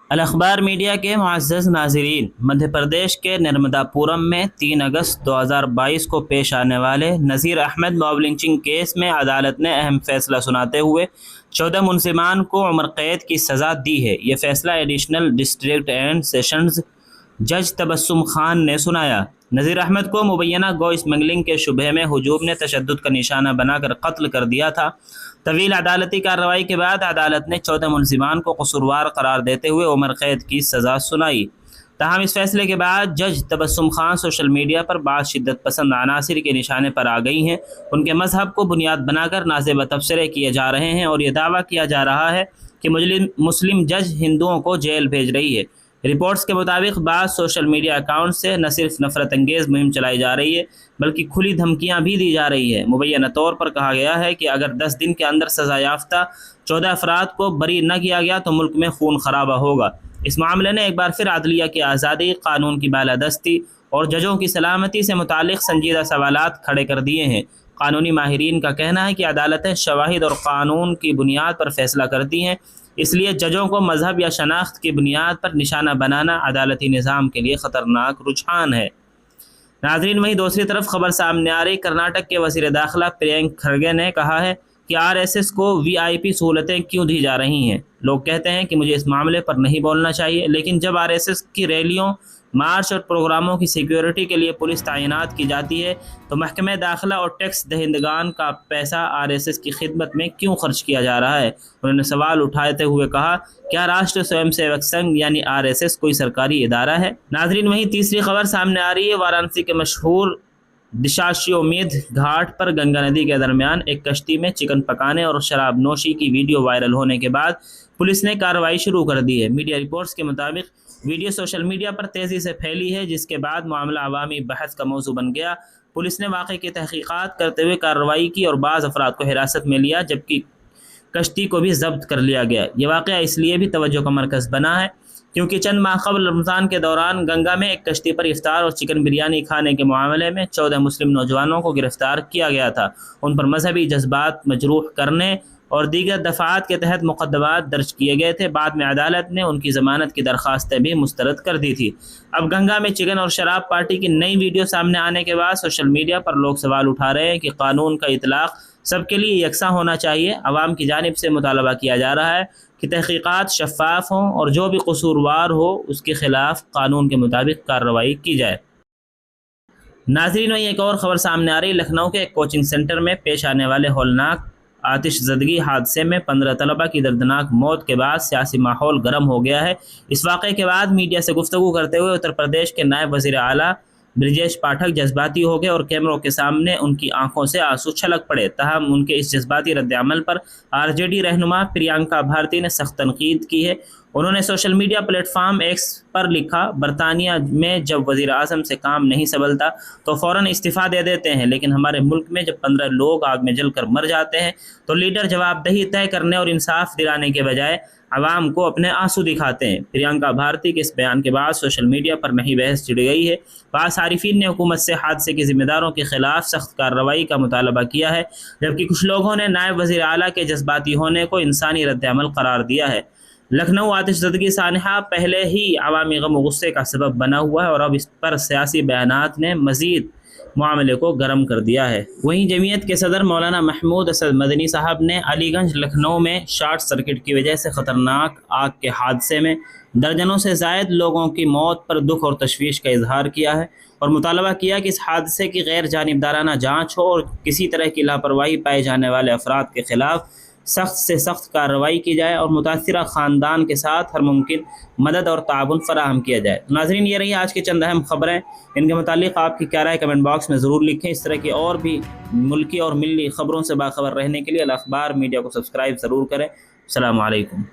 الاخبار media کے معزز ناظرین، مدھیہ پردیش کے نرمداپورم میں 3 اگست 2022 کو پیش آنے والے Nazir Ahmed mob lynching case میں عدالت نے اہم فیصلہ سناتے ہوئے 14 ملزمان کو عمر قید کی سزا دی ہے۔ یہ فیصلہ ایڈیشنل ڈسٹرکٹ اینڈ سیشنز جج تبسم خان نے سنایا۔ نذیر احمد کو مبینہ گو اسمگلنگ کے شبہے میں ہجوم نے تشدد کا نشانہ بنا کر قتل کر دیا تھا۔ طویل عدالتی کارروائی کے بعد عدالت نے 14 ملزمان کو قصوروار قرار دیتے ہوئے عمر قید کی سزا سنائی۔ تاہم اس فیصلے کے بعد جج تبسم خان سوشل میڈیا پر بعض شدت پسند عناصر کے نشانے پر آ گئی ہیں۔ ان کے مذہب کو بنیاد بنا کر نازیبہ تبصرے کیے جا رہے ہیں اور یہ دعویٰ کیا جا رہا ہے کہ مسلم جج ہندوؤں کو جیل بھیج رہی ہے۔ رپورٹس کے مطابق بعض سوشل میڈیا اکاؤنٹ سے نہ صرف نفرت انگیز مہم چلائی جا رہی ہے بلکہ کھلی دھمکیاں بھی دی جا رہی ہے۔ مبینہ طور پر کہا گیا ہے کہ اگر 10 دن کے اندر سزا یافتہ 14 افراد کو بری نہ کیا گیا تو ملک میں خون خرابہ ہوگا۔ اس معاملے نے ایک بار پھر عدلیہ کی آزادی، قانون کی بالادستی اور ججوں کی سلامتی سے متعلق سنجیدہ سوالات کھڑے کر دیے ہیں۔ قانونی ماہرین کا کہنا ہے کہ عدالتیں شواہد اور قانون کی بنیاد پر فیصلہ کرتی ہیں، اس لیے ججوں کو مذہب یا شناخت کی بنیاد پر نشانہ بنانا عدالتی نظام کے لیے خطرناک رجحان ہے۔ ناظرین، وہیں دوسری طرف خبر سامنے آ رہی کرناٹک کے وزیر داخلہ پرینک کھرگے نے کہا ہے کہ RSS کو VIP سہولتیں کیوں دی جا رہی ہیں۔ لوگ کہتے ہیں کہ مجھے اس معاملے پر نہیں بولنا چاہیے، لیکن جب RSS کی ریلیوں، مارچ اور پروگراموں کی سیکیورٹی کے لیے پولیس تعینات کی جاتی ہے تو محکمہ داخلہ اور ٹیکس دہندگان کا پیسہ RSS کی خدمت میں کیوں خرچ کیا جا رہا ہے؟ انہوں نے سوال اٹھاتے ہوئے کہا، کیا راشٹر سویم سیوک سنگھ یعنی RSS کوئی سرکاری ادارہ ہے؟ ناظرین، وہیں تیسری خبر سامنے آ رہی ہے۔ وارانسی کے مشہور دشاشیومیدھ گھاٹ پر گنگا ندی کے درمیان ایک کشتی میں چکن پکانے اور شراب نوشی کی ویڈیو وائرل ہونے کے بعد پولیس نے کارروائی شروع کر دی ہے۔ میڈیا رپورٹس کے مطابق ویڈیو سوشل میڈیا پر تیزی سے پھیلی ہے، جس کے بعد معاملہ عوامی بحث کا موضوع بن گیا۔ پولیس نے واقعے کی تحقیقات کرتے ہوئے کارروائی کی اور بعض افراد کو حراست میں لیا، جبکہ کشتی کو بھی ضبط کر لیا گیا۔ یہ واقعہ اس لیے بھی توجہ کا مرکز بنا ہے کیونکہ چند ماہ قبل رمضان کے دوران گنگا میں ایک کشتی پر افطار اور چکن بریانی کھانے کے معاملے میں 14 مسلم نوجوانوں کو گرفتار کیا گیا تھا۔ ان پر مذہبی جذبات مجروح کرنے اور دیگر دفعات کے تحت مقدمات درج کیے گئے تھے۔ بعد میں عدالت نے ان کی ضمانت کی درخواستیں بھی مسترد کر دی تھی۔ اب گنگا میں چکن اور شراب پارٹی کی نئی ویڈیو سامنے آنے کے بعد سوشل میڈیا پر لوگ سوال اٹھا رہے ہیں کہ قانون کا اطلاق سب کے لیے یکساں ہونا چاہیے۔ عوام کی جانب سے مطالبہ کیا جا رہا ہے کہ تحقیقات شفاف ہوں اور جو بھی قصوروار ہو اس کے خلاف قانون کے مطابق کارروائی کی جائے۔ ناظرین، ایک اور خبر سامنے آ رہی ہے۔ لکھنؤ کے ایک کوچنگ سینٹر میں پیش آنے والے ہولناک آتش زدگی حادثے میں 15 طلبہ کی دردناک موت کے بعد سیاسی ماحول گرم ہو گیا ہے۔ اس واقعے کے بعد میڈیا سے گفتگو کرتے ہوئے اتر پردیش کے نائب وزیر اعلیٰ برجیش پاٹھک جذباتی ہو گئے اور کیمروں کے سامنے ان کی آنکھوں سے آنسو چھلک پڑے۔ تاہم ان کے اس جذباتی رد عمل پر RJD رہنما پریانکا بھارتی نے سخت تنقید کی ہے۔ انہوں نے social media platform X پر لکھا، برطانیہ میں جب وزیر اعظم سے کام نہیں سنبھلتا تو فوراً استعفیٰ دے دیتے ہیں، لیکن ہمارے ملک میں جب 15 لوگ آگ میں جل کر مر جاتے ہیں تو لیڈر جواب دہی طے کرنے اور انصاف دلانے کے بجائے عوام کو اپنے آنسو دکھاتے ہیں۔ پریانکا بھارتی کے اس بیان کے بعد سوشل میڈیا پر نئی بحث چھڑ گئی ہے۔ بعض صارفین نے حکومت سے حادثے کے ذمہ داروں کے خلاف سخت کارروائی کا مطالبہ کیا ہے، جبکہ کچھ لوگوں نے نائب وزیر اعلیٰ کے جذباتی ہونے کو انسانی رد عمل قرار دیا ہے۔ لکھنؤ آتش زدگی سانحہ پہلے ہی عوامی غم و غصے کا سبب بنا ہوا ہے اور اب اس پر سیاسی بیانات نے مزید معاملے کو گرم کر دیا ہے۔ وہیں جمعیت کے صدر مولانا محمود اسد مدنی صاحب نے علی گنج لکھنؤ میں شارٹ سرکٹ کی وجہ سے خطرناک آگ کے حادثے میں درجنوں سے زائد لوگوں کی موت پر دکھ اور تشویش کا اظہار کیا ہے اور مطالبہ کیا کہ اس حادثے کی غیر جانبدارانہ جانچ ہو اور کسی طرح کی لاپرواہی پائے جانے والے افراد کے خلاف سخت سے سخت کارروائی کی جائے اور متاثرہ خاندان کے ساتھ ہر ممکن مدد اور تعاون فراہم کیا جائے۔ ناظرین، یہ رہی آج کی چند اہم خبریں۔ ان کے متعلق آپ کی کیا رائے کمنٹ باکس میں ضرور لکھیں۔ اس طرح کی اور بھی ملکی اور ملی خبروں سے باخبر رہنے کے لیے الاخبار میڈیا کو سبسکرائب ضرور کریں۔ السلام علیکم۔